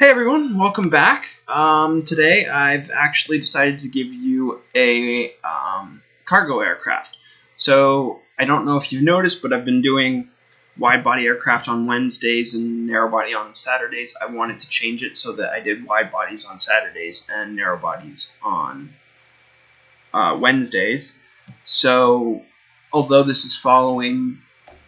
Hey everyone, welcome back. Today I've actually decided to give you a cargo aircraft. So I don't know if you've noticed, but I've been doing wide-body aircraft on Wednesdays and narrow-body on Saturdays. I wanted to change it so that I did wide-bodies on Saturdays and narrow-bodies on Wednesdays. So although this is following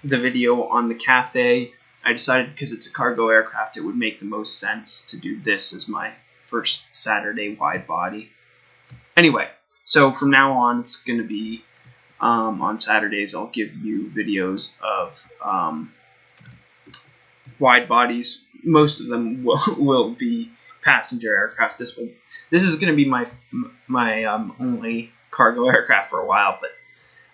the video on the Cathay, I decided because it's a cargo aircraft, it would make the most sense to do this as my first Saturday wide body. Anyway, so from now on, it's going to be on Saturdays. I'll give you videos of wide bodies. Most of them will be passenger aircraft. This is going to be my only cargo aircraft for a while, but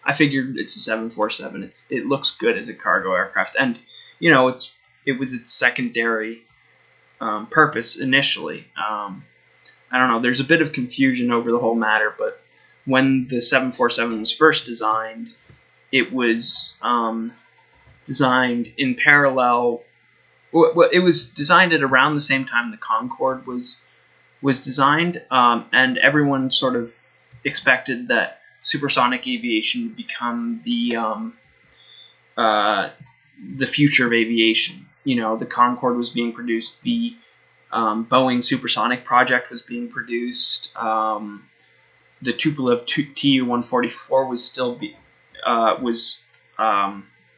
I figured it's a 747. It looks good as a cargo aircraft, and you know, it was its secondary purpose initially. I don't know. There's a bit of confusion over the whole matter, but when the 747 was first designed, it was designed in parallel. Well, it was designed at around the same time the Concorde was designed, and everyone sort of expected that supersonic aviation would become the future of aviation. You know, the Concorde was being produced, the Boeing supersonic project was being produced, the Tupolev Tu-144 was still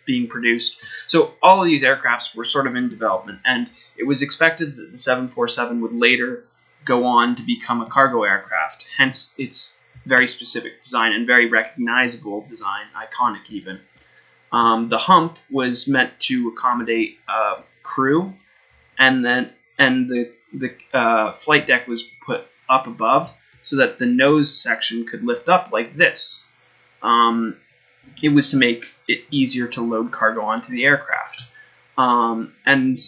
being produced. So all of these aircrafts were sort of in development, and it was expected that the 747 would later go on to become a cargo aircraft, hence its very specific design and very recognizable design, iconic even. The hump was meant to accommodate crew, and the flight deck was put up above so that the nose section could lift up like this. It was to make it easier to load cargo onto the aircraft, and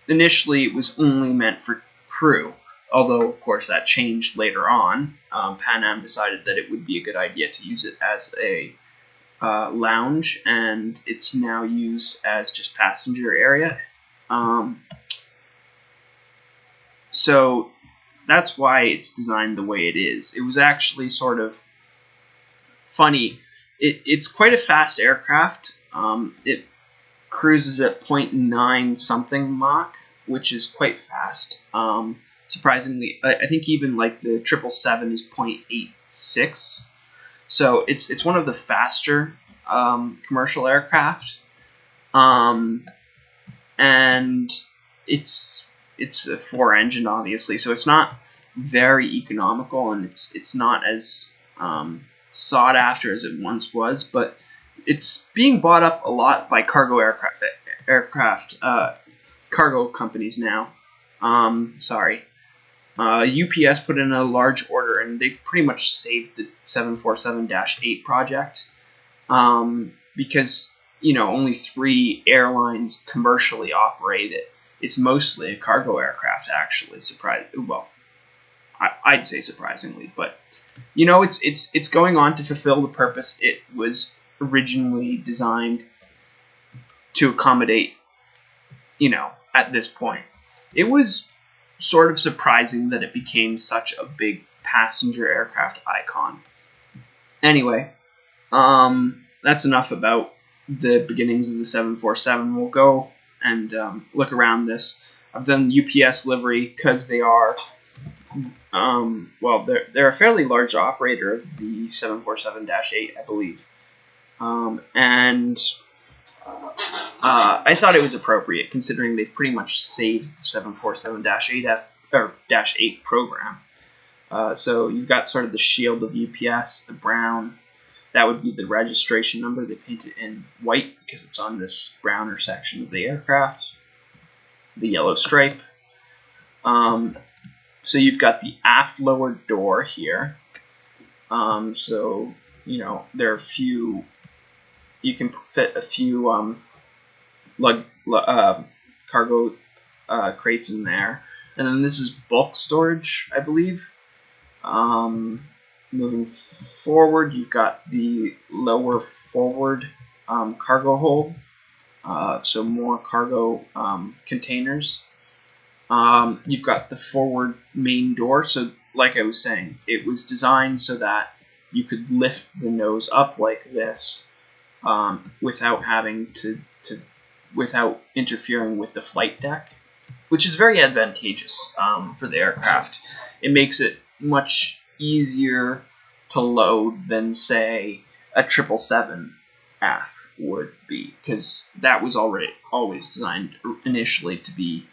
initially it was only meant for crew. Although, of course, that changed later on. Pan Am decided that it would be a good idea to use it as a lounge, and it's now used as just passenger area. So that's why it's designed the way it is. It was actually sort of funny. It's quite a fast aircraft. It cruises at 0.9 something Mach, which is quite fast. Surprisingly, I think even like the 777 is 0.86. So it's one of the faster commercial aircraft, and it's a 4-engine, obviously. So it's not very economical, and it's not as sought after as it once was. But it's being bought up a lot by cargo cargo companies now. UPS put in a large order, and they've pretty much saved the 747-8 project, because, you know, only 3 airlines commercially operate it. It's mostly a cargo aircraft, actually. I'd say surprisingly, but you know, it's going on to fulfill the purpose it was originally designed to accommodate. You know, at this point, it was sort of surprising that it became such a big passenger aircraft icon. Anyway, that's enough about the beginnings of the 747. We'll go and look around this. I've done UPS livery because they are, they're a fairly large operator of the 747-8, I believe, and I thought it was appropriate, considering they've pretty much saved the 747-8 program. So you've got sort of the shield of UPS, the brown. That would be the registration number. They paint it in white because it's on this browner section of the aircraft. The yellow stripe. So you've got the aft lower door here. So, you know, there are a few. You can fit a few cargo crates in there, and then this is bulk storage, I believe. Moving forward, you've got the lower forward cargo hold, so more cargo containers. You've got the forward main door. So, like I was saying, it was designed so that you could lift the nose up like this without having without interfering with the flight deck, which is very advantageous for the aircraft. It makes it much easier to load than, say, a 777F would be, because that was always designed initially to be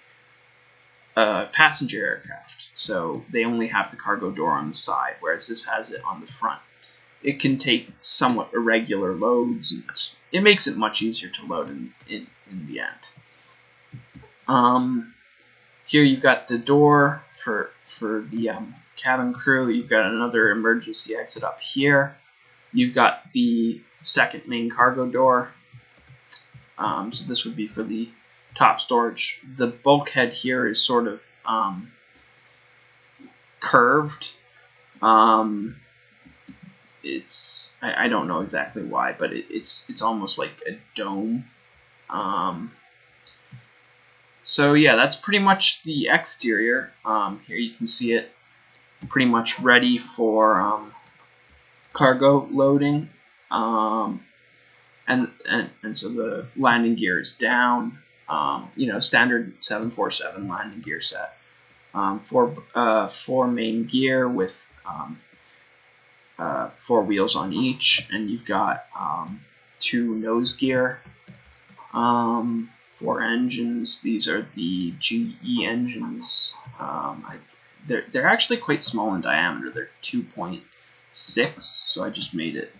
a passenger aircraft, so they only have the cargo door on the side, whereas this has it on the front. It can take somewhat irregular loads, and it makes it much easier to load in the end. Here you've got the door for the cabin crew. You've got another emergency exit up here. You've got the second main cargo door. So this would be for the top storage. The bulkhead here is sort of curved. I don't know exactly why, but it's almost like a dome. So yeah, that's pretty much the exterior. Here you can see it pretty much ready for cargo loading. And so the landing gear is down. Standard 747 landing gear set. Four main gear with 4 wheels on each, and you've got 2 nose gear. 4 engines. These are the GE engines. They're actually quite small in diameter. They're 2.6, so I just made it,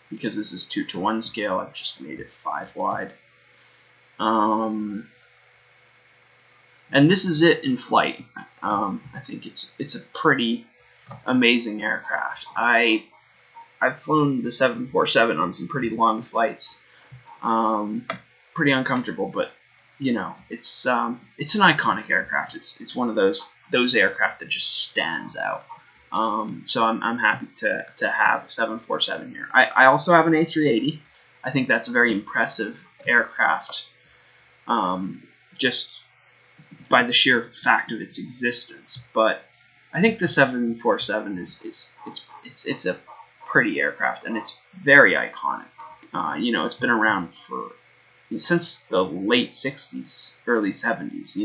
because this is 2:1 scale, I've just made it 5 wide. And this is it in flight. I think it's a pretty amazing aircraft. I've flown the 747 on some pretty long flights. Pretty uncomfortable, but it's an iconic aircraft. It's one of those aircraft that just stands out. So I'm happy to have a 747 here. I also have an A380. I think that's a very impressive aircraft, just by the sheer fact of its existence. But I think the 747 it's a pretty aircraft, and it's very iconic. It's been around since the late 60s, early 70s,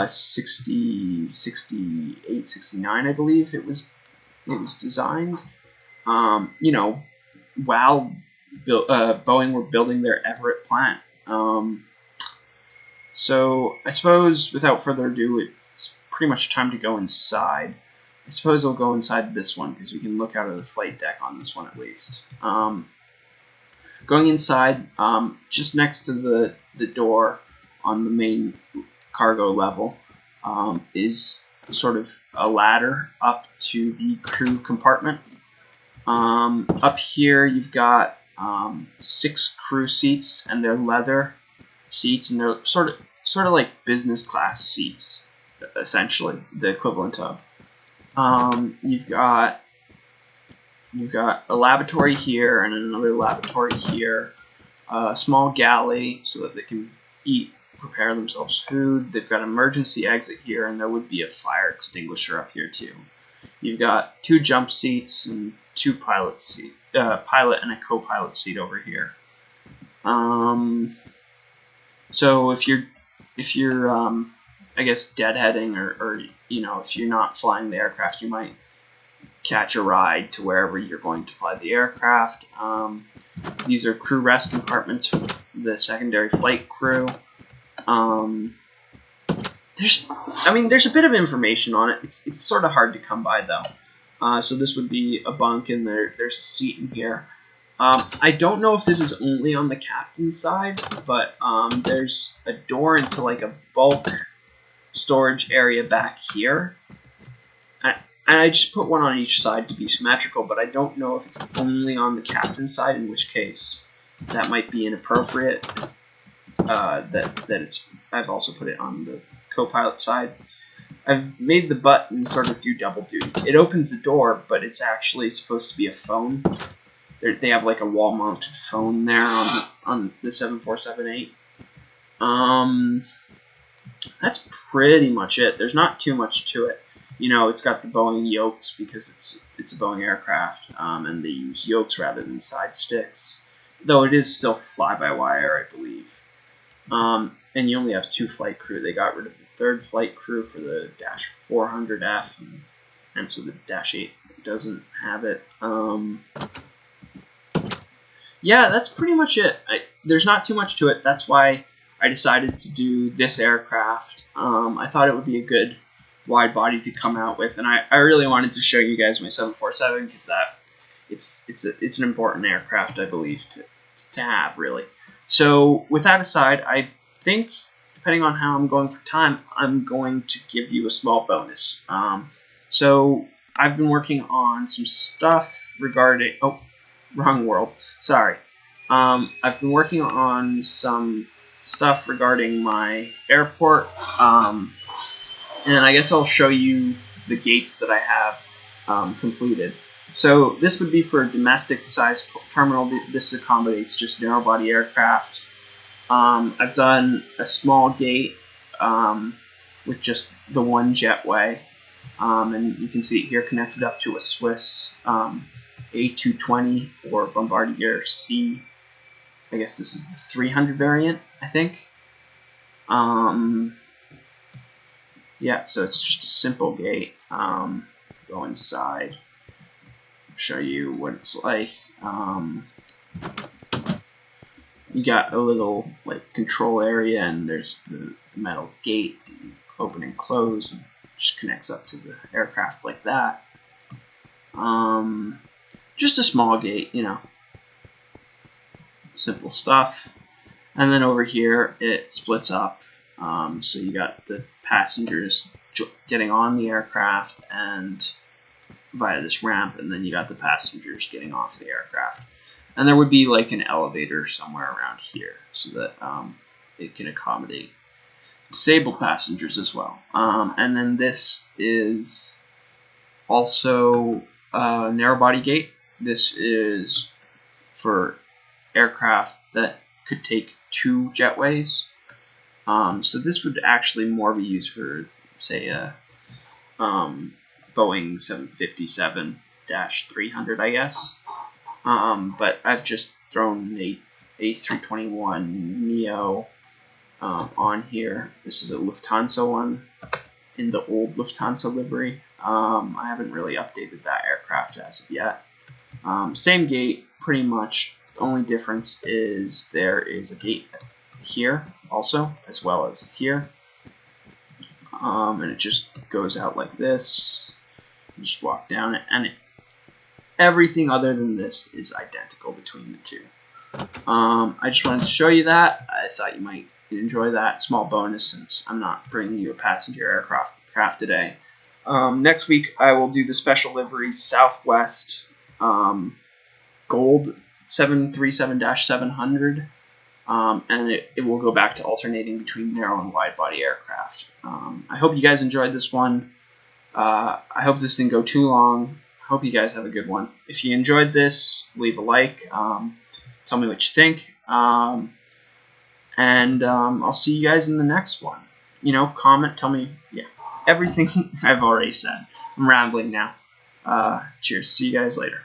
68, 69, I believe it was designed. While Boeing were building their Everett plant. So I suppose, without further ado, it's pretty much time to go inside. I suppose I'll go inside this one, because we can look out of the flight deck on this one at least. Going inside, just next to the door on the main cargo level is sort of a ladder up to the crew compartment. Up here you've got 6 crew seats, and they're leather seats, and they're sort of like business class seats, essentially the equivalent of. You've got a lavatory here and another lavatory here, a small galley so that they can prepare themselves food. They've got an emergency exit here, and there would be a fire extinguisher up here too. You've got 2 jump seats and 2 pilot and a co-pilot seat over here. So if you're I guess deadheading, or if you're not flying the aircraft, you might catch a ride to wherever you're going to fly the aircraft. These are crew rest compartments for the secondary flight crew. There's a bit of information on it. It's sort of hard to come by though. So this would be a bunk, and there's a seat in here. I don't know if this is only on the captain's side, but there's a door into like a bulk storage area back here. And I just put one on each side to be symmetrical, but I don't know if it's only on the captain's side, in which case that might be inappropriate. I've also put it on the co-pilot side. I've made the button sort of do double duty. It opens the door, but it's actually supposed to be a phone. They have like a wall-mounted phone there on the 747-8. that's pretty much it. There's not too much to it. You know, it's got the Boeing yokes because it's a Boeing aircraft, and they use yokes rather than side sticks. Though it is still fly-by-wire, I believe. And you only have 2 flight crew. They got rid of the 3rd flight crew for the Dash 400F, and so the Dash 8 doesn't have it. Yeah, that's pretty much it. There's not too much to it. That's why I decided to do this aircraft. I thought it would be a good wide body to come out with, and I really wanted to show you guys my 747 because it's an important aircraft, I believe, to have, really. So with that aside, I think, depending on how I'm going for time, I'm going to give you a small bonus. So I've been working on some stuff regarding... Oh, wrong world. Sorry. I've been working on some stuff regarding my airport, and I guess I'll show you the gates that I have completed. So this would be for a domestic-sized terminal. This accommodates just narrow-body aircraft. I've done a small gate with just the one jetway, and you can see it here connected up to a Swiss A220 or Bombardier C. I guess this is the 300 variant, I think. Yeah, so it's just a simple gate. Go inside, show you what it's like. You got a little control area, and there's the metal gate, and open and close, and just connects up to the aircraft like that. Just a small gate, you know, simple stuff. And then over here it splits up, so you got the passengers getting on the aircraft and via this ramp, and then you got the passengers getting off the aircraft. And there would be like an elevator somewhere around here so that it can accommodate disabled passengers as well. And then this is also a narrow body gate. This is for aircraft that could take 2 jetways. So this would actually more be used for, say, a Boeing 757-300, I guess. But I've just thrown the A321neo on here. This is a Lufthansa one in the old Lufthansa livery. I haven't really updated that aircraft as of yet. Same gate, pretty much. The only difference is there is a gate here also, as well as here. And it just goes out like this. You just walk down it, and everything other than this is identical between the two. I just wanted to show you that. I thought you might enjoy that small bonus since I'm not bringing you a passenger aircraft today. Next week I will do the special livery Southwest Gold 737-700, and it will go back to alternating between narrow and wide body aircraft. I hope you guys enjoyed this one. I hope this didn't go too long. I hope you guys have a good one. If you enjoyed this, leave a like. Tell me what you think. And I'll see you guys in the next one. You know, comment, tell me, yeah, everything I've already said. I'm rambling now. Cheers. See you guys later.